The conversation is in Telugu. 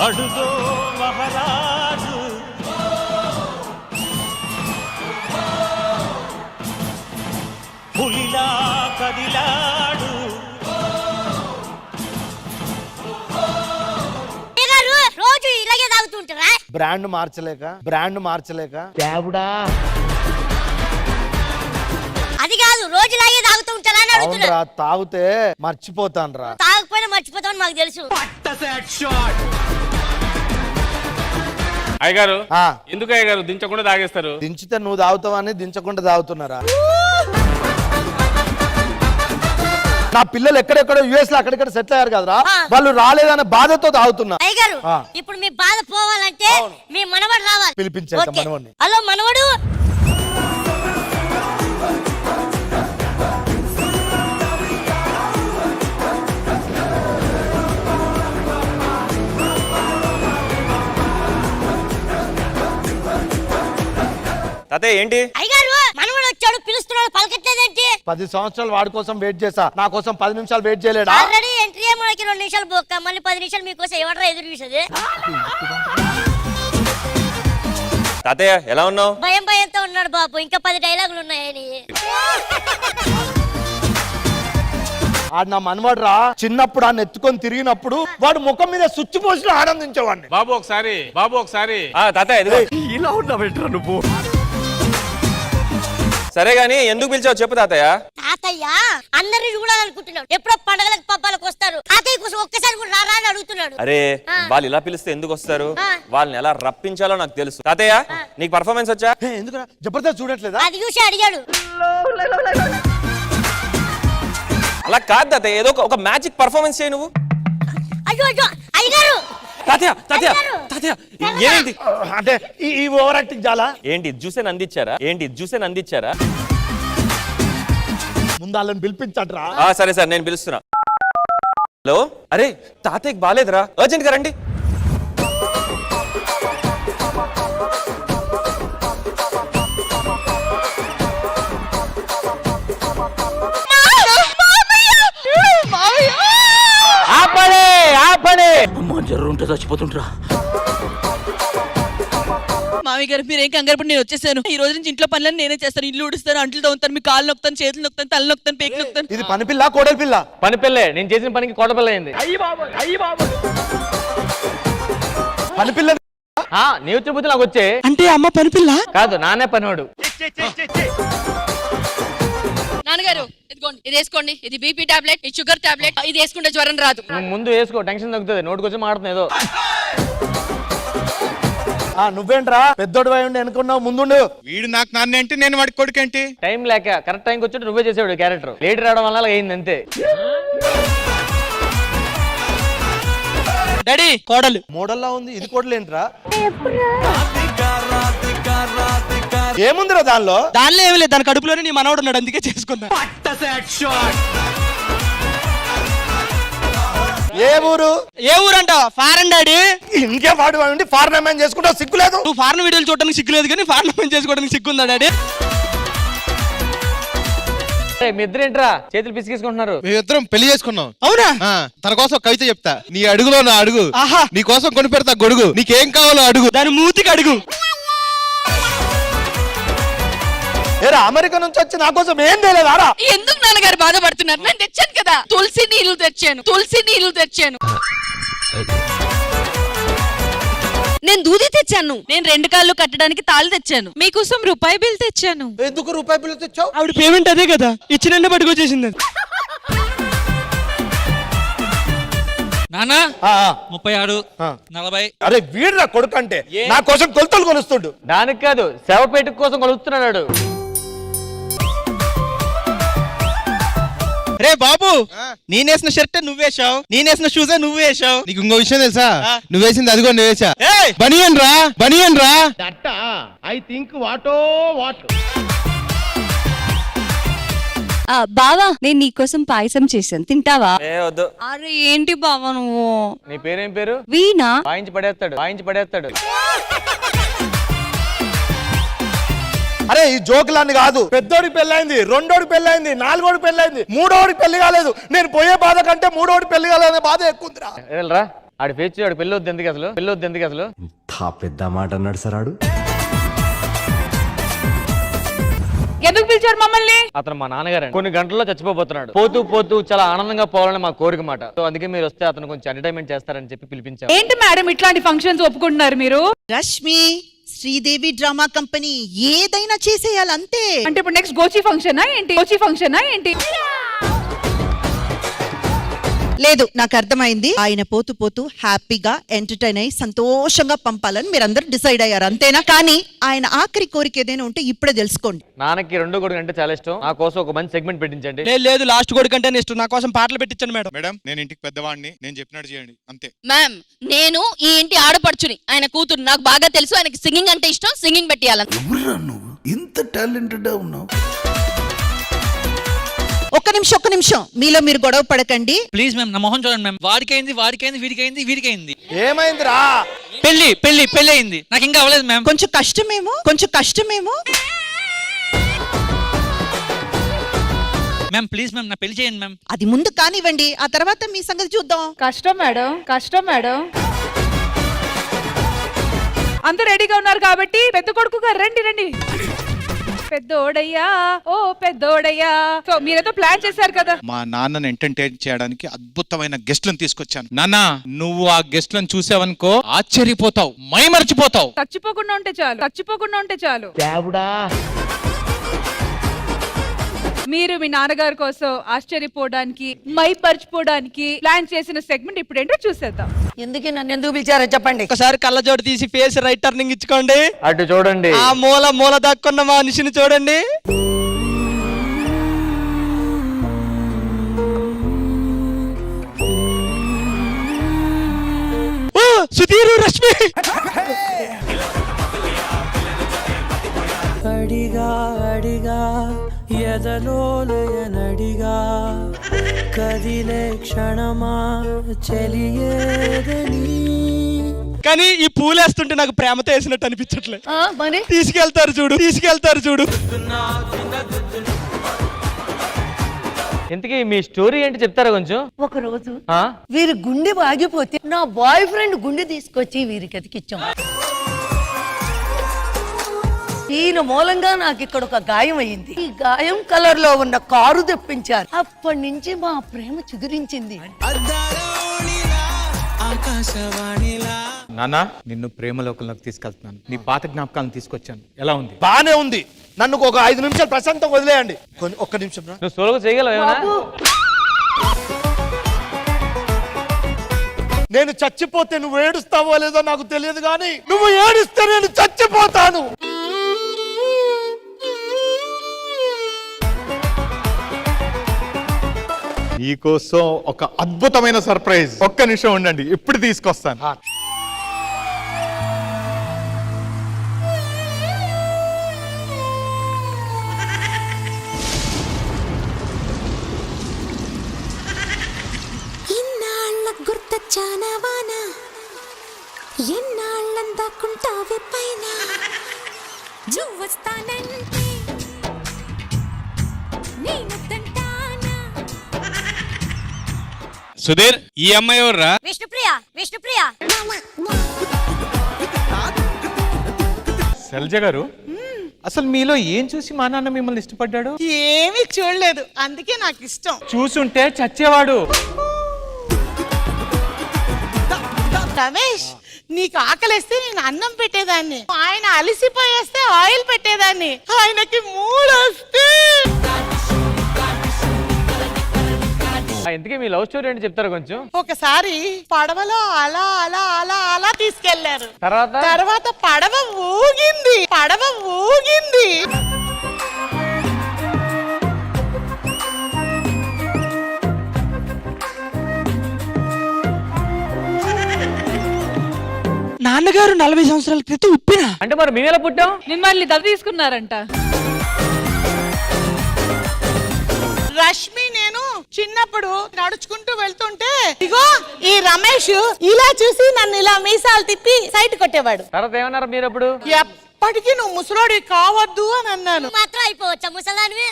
అడుగో మహారాజు పులిలా కదిలాడు. రోజు ఇలాగే తాగుతుంటారా? బ్రాండ్ మార్చలేక దేవుడా అది కాదు, రోజు ఇలాగే తాగుతూ ఉంటారా అని అడుగుతున్నా. అవునరా, తాగితే మర్చిపోతాను రా. తాగకపోయినా మర్చిపోతామని మాకు తెలుసు. అయ్యగారు ఎందుకు అయ్యగారు దించకుండా తాగేస్తారు? దించితే నువ్వు తాగుతావని దించకుండా తాగుతున్నారా? నా పిల్లలు ఎక్కడెక్కడో యుఎస్ లో అక్కడెక్కడ సెటిల్ అయ్యారు కదరా, వాళ్ళు రాలేదనే బాధతో తాగుతున్నా. అయ్యగారు ఇప్పుడు మీ బాధ పోవాలంటే మీ మనవడు రావాలి. పిలిపించేద్దాం మనవడిని. హలో మనవడు. తాతయ్య ఏంటి? అయ్యగారు మనవడు వచ్చాడు, పిలుస్తున్నాడు, పలకట్లేదేంటి? 10 సంవత్సరాలు వాడి కోసం వెయిట్ చేసా, నా కోసం 10 నిమిషాలు వెయిట్ చేయలేడా? ఆల్రెడీ ఎంట్రీ మనకి 2 నిమిషాలు బొక్క, మళ్ళీ 10 నిమిషాలు మీకోసం ఎవడరా ఎదురు చూసేది? తాతయ్య ఎలా ఉన్నావు? భయంతో ఉన్నాడు బాబు, ఇంకా 10 డైలాగులు ఉన్నాయని. ఆడు నా మనవాడు రా. చిన్నప్పుడు ఆయన ఎత్తుకొని తిరిగినప్పుడు వాడు ముఖం మీద స్విచ్ పోసి ఆనందించేవాడిని. బాబు ఒకసారి తాతయ్య ఇదిగో. ఇలా ఉన్నావేంట్రా నువ్వు? సరే గాని ఎందుకు పిలిచావు చెప్పు తాతయ్య. తాతయ్య అందరిని చూడాలనుకుంటున్నాడు, ఎప్పుడో పండగలకు పబ్బాలకు వస్తారు, తాతయ్య కోసం ఒక్కసారి కూడా రారా అని అడుగుతున్నాడు. అరే వాళ్ళు ఇలా పిలిస్తే ఎందుకు వస్తారు? వాళ్ళని ఎలా రప్పించాలో నాకు తెలుసు. తాతయ్య నీకు పర్ఫార్మెన్స్ వచ్చా? ఎందుకు జబర్దస్త్ చూడట్లేదా? అది చూసి అడిగాడు. అలా కాదు తాతయ్య, ఏదో ఒక మ్యాజిక్ పర్ఫార్మెన్స్ చేయి నువ్వు. అయ్యో అయ్యో అయ్యగారు. తాతయ్య తాతయ్య తాతయ్య ఏంటి అంటే ఈ ఓవర్ యాక్టింగ్ చాలా. ఏంటి జ్యూసే నందిచ్చారా? ముందు వాళ్ళని పిలిపించట్రా. సరే సార్ నేను పిలుస్తున్నా. హలో, అరే తాతయ్యకి బాలేదురా, అర్జెంట్ గా రండి. అమ్మా జర్రుంటే చచ్చిపోతుంటరా. మామయ్య గారు మీరేం కంగారు పడి నేను వచ్చేసాను. ఈ రోజు నుంచి ఇంట్లో పనులను నేనే చేస్తాను. ఇల్లు ఉడుస్తాను, అంట్లు తవ్వుతాను, మీ కాళ్ళు నొక్కుతాను, చేతులు నొక్కుతాను, తల నొక్కుతాను, పేకి నొక్కుతాను. ఇది పని పిల్ల కోడలి పిల్ల? పని పిల్లే, నేను చేసిన పనికి కోడపిల్ల అయింది. పని పిల్ల నీ వచ్చే బుద్ధి నాకు వచ్చే. అంటే అమ్మ పని పిల్ల కాదు, నానే పనివాడు. నాన్నగారు ఇదిగోండి, ఇది వేసుకోండి. ఇది బీపీ టాబ్లెట్, ఇది షుగర్ టాబ్లెట్. ఇది వేసుకుంటే జ్వరం రాదు. నువ్వు ముందు వేసుకో, టెన్షన్ తగ్గుతుంది. నోటికొచ్చి మాడుతుంది ఏదో. నువ్వేంట్రా పెద్దోడు ఉండి అనుకున్నావు, ముందుండు. వీడు నాకు నాన్న అంటే నేను వాడి కొడుకేంటి? టైం లేక కరెక్ట్ టైంకి వచ్చి నువ్వే చేసేవాడు క్యారెక్టర్. లేట్ రావడం వల్ల అయింది అంతే. డాడీ కోడలు మోడల్లా ఉంది, ఇది కోడలేంట్రా? ఏముందిరా దానిలో? దానిలో ఏమి లేదు, దాని కడుపులోనే నీ మనవడు ఉన్నాడు, అందుకే చేసుకున్నా. ఏ ఊరు అంట? Foreign daddy. ఇంకే వాడు ఫారెన్ అమ్మాయిని చేసుకుంటావు, సిగ్గులేదు? నువ్వు ఫారెన్ వీడియోలు చూడడానికి సిగ్గులేదు, కానీ ఫారెన్ అమ్మాయిని చేసుకోవడానికి సిగ్గుందా డాడీ? మీ ఇద్దరు ఏంట్రా చేతులు పిసికేసుకుంటున్నారు? మేమిద్దరం పెళ్లి చేసుకున్నాం. అవునా? తన కోసం కవిత చెప్తా. నీ అడుగులో నా అడుగు, నీ కోసం కొని పెడతా గొడుగు, నీకేం కావాలో అడుగు, దాని మూతికి అడుగు. ఏరా అమెరికా నుంచి వచ్చి నా కోసం ఏం తెలియదారా? ఎందుకు నాన్నగారు బాధపడుతున్నారు? నేను తెచ్చాను కదా, తులసి నీళ్లు తెచ్చాను. నేను దూది తెచ్చాను. నేను 2 కాళ్ళు కట్టడానికి తాళి తెచ్చాను. మీకోసం రూపాయి బిల్ తెచ్చాను. ఎందుకు రూపాయి బిల్లు తెచ్చావు? ఆవిడ పేమెంట్ అదే కదా, ఇచ్చిన పట్టుకొచ్చేసింది. నానా 36 40. అరే వీడురా కొడుకు అంటే, నా కోసం కొలతలు కొలుస్తుండు. దానికి కాదు, శవపేట కోసం కొలుస్తున్నాడు. రే బాబు, నేనేసిన షర్ట్ నువ్వేసావు, నేనేసిన షూజే నువ్వేసావు. నీకు ఇంకో విషయం తెలుసా? నువ్వేసింది అదిగో నువ్వేసా. బనియన్ రా. ఐ థింక్ వాటో వాట్. బావా, నేను నీకోసం పాయసం చేశాను, తింటావా? వద్దు. అరే ఏంటి బావా నువ్వు? నీ పేరేం పేరు? వీణా. వాయించి పడేస్తాడు. అరే ఈ జోకులన్నీ కాదు. పెద్దోడికి పెళ్ళైంది, రెండోడికి పెళ్ళైంది, నాలుగోడికి పెళ్ళైంది, మూడోడికి పెళ్లి కాలేదు. నేను పోయే బాధ కంటే మూడోడికి పెళ్లి కాలేదనే బాధ ఎక్కువ ఉందిరా. వెళ్ళరా ఆడి ఫేస్ ఆడి పెళ్ళి వద్దు ఎందుకు అసలు పెద్ద మాట అన్నాడు సార్ ఆడు. ఎందుకు పిలిచారు మమ్మల్ని? అతను మా నాన్నగారు కొన్ని గంటల్లో చచ్చిపోతున్నాడు. పోతూ చాలా ఆనందంగా పోవాలని మా కోరిక మాట. సో అందుకే మీరు వస్తే అతను కొంచెం ఎంటర్టైన్మెంట్ చేస్తారని చెప్పి పిలిపించారు. ఏంటి మేడం ఇట్లాంటి ఫంక్షన్స్ ఒప్పుకుంటున్నారు మీరు? రష్మి శ్రీదేవి డ్రామా కంపెనీ ఏదైనా చేసేయాలంతే. అంటే ఇప్పుడు నెక్స్ట్ గోచి ఫంక్షనా ఏంటి? లేదు, నాకు అర్థమైంది. ఆయన పోతూ హ్యాపీగా ఎంటర్టైన్ అయ్యి సంతోషంగా పంపాలని మీరందరూ డిసైడ్ అయ్యారు, అంతేనా? కానీ ఆయన ఆఖరి కోరిక ఏదైనా ఉంటే ఇప్పుడే తెలుసుకోండి. నాన్నకి రెండో కొడుకు అంటే చాలా ఇష్టం. నా కోసం ఒక మంచి సెగ్మెంట్ పెట్టించండి. లేదు, లాస్ట్ కొడుకు అంటే ఇష్టం. నా కోసం పాటలు పెట్టించండి మేడం. మేడం, నేను ఇంటికి పెద్దవాడిని, నేను చెప్పినట్టు చేయండి అంతే. మ్యామ్, నేను ఈ ఇంటి ఆడపడుచుని, ఆయన కూతురు. నాకు బాగా తెలుసు ఆయనకి సింగింగ్ అంటే ఇష్టం. సింగింగ్ పెట్టియాలని. ఇంత టాలెంటెడ్ ఉన్నావు. ఒక్క నిమిషం, మీలో మీరు గొడవ పడకండి. ప్లీజ్ మ్యామ్, నా మొహం చూడండి మ్యామ్. వాడికైంది వీడికైంది. ఏమైందిరా? పెళ్లి అయింది, నాకు ఇంకా అవ్వలేదు మ్యామ్. కొంచెం కష్టమేమో. మ్యామ్ ప్లీజ్ మ్యామ్, నా పెళ్లి చేయండి మ్యామ్. అది ముందు కానివ్వండి, ఆ తర్వాత మీ సంగతి చూద్దాం. కష్టం మేడం. అందరూ రెడీగా ఉన్నారు కాబట్టి పెద్ద కొడుకుగా రండి. పెద్దోడయ్యా, ఓ పెద్దోడయ్యా. సో మీరేదో ప్లాన్ చేశారు కదా. మా నాన్నని ఎంటర్టైన్ చేయడానికి అద్భుతమైన గెస్ట్లను తీసుకొచ్చాను. నాన్న, నువ్వు ఆ గెస్ట్లను చూసావనుకో ఆశ్చర్యపోతావు, మైమర్చిపోతావు. చచ్చిపోకుండా ఉంటే చాలు. మీరు మీ నాన్నగారి కోసం ఆశ్చర్యపోవడానికి, మైపరిచిపోవడానికి ప్లాన్ చేసిన సెగ్మెంట్ ఇప్పుడు ఏంటో చూసేద్దాం. ఎందుకు నన్ను ఎందుకు పిలిచారో చెప్పండి. ఒకసారి కళ్ళజోడు తీసి ఫేస్ రైట్ టర్నింగ్ ఇచ్చుకోండి. అటు చూడండి. ఆ మూల దాక్కున్న మనిషిని చూడండి. సుధీర్, రష్మి. అడిగా ఎదలోలయనడిగా కదిలే క్షణమా చెలియేదని. కానీ ఈ పూలేస్తుంటే నాకు ప్రేమతో వేసినట్టు అనిపించట్లేదు. మరి తీసుకెళ్తారు చూడు. ఇంతకీ మీ స్టోరీ ఏంటి చెప్తారా కొంచెం? ఒక రోజు వీరి గుండె ఆగిపోతే నా బాయ్ ఫ్రెండ్ గుండె తీసుకొచ్చి వీరికి అతికిచ్చాం. ఈయన మూలంగా నాకు ఇక్కడ ఒక గాయం అయింది. ఈ గాయం కలర్ లో ఉన్న కారు తెప్పించారు. అప్పటి నుంచి మా ప్రేమ చిగురించింది. నాన్న, నిన్ను ప్రేమలోకంలోకి తీసుకెళ్తున్నాను. నీ పాత జ్ఞాపకాలను తీసుకొచ్చాను. ఎలా ఉంది? బానే ఉంది. నన్ను ఒక 5 నిమిషాలు ప్రశాంతంగా వదిలేయండి. ఒక్క నిమిషం రా. నువ్వు సోలోగా చేయగలవా? నేను చచ్చిపోతే నువ్వు ఏడుస్తావో లేదో నాకు తెలియదు, కానీ నువ్వు ఏడిస్తే నేను చచ్చిపోతాను. నీకోసం ఒక అద్భుతమైన సర్ప్రైజ్. ఒక్క నిమిషం ఉండండి, ఇప్పుడు తీసుకొస్తాను. ఇన్నాళ్ళ గుర్తొచ్చానవానా, ఎన్నాళ్ళందాకుంటావే పైన, జువ్వస్తానంటే నేను తంటానా. సుధీర్, ఈ అమ్మాయి ఎవర్రా? విష్ణుప్రియ. శైలజ గారు, అసలు మీలో ఏం చూసి మా నాన్న మిమ్మల్ని ఇష్టపడ్డాడు? ఏమీ చూడలేదు, అందుకే నాకు ఇష్టం. చూసుంటే చచ్చేవాడు. రమేష్, నీకు ఆకలిస్తే నేను అన్నం పెట్టేదాన్ని, ఆయన అలిసిపోయేస్తే ఆయిల్ పెట్టేదాన్ని, ఆయనకి మూడొస్తే. ఇంతకీ మీ లవ్ స్టోరీ ఏంటి చెప్తారా కొంచెం? ఒకసారి పడవలో అలా తీసుకెళ్లారు. తర్వాత పడవ ఊగింది. నాన్నగారు 40 సంవత్సరాల క్రితం ఉప్పిన. అంటే మరి మేము ఎలా పుట్టాం? మిమ్మల్ని దళ తీసుకున్నారంట. రష్మి, నేను చిన్నప్పుడు నడుచుకుంటూ వెళ్తుంటే ఇగో ఈ రమేష్ ఇలా చూసి నన్ను ఇలా మీసాలు తిప్పి సైట్ కొట్టేవాడు. తర్వాత ఏమన్నారు మీరు అప్పుడు? ఎప్పటికీ నువ్వు ముసలోడి కావద్దు అని అన్నాను. మాత్రం అయిపోవచ్చా ముసలానివి?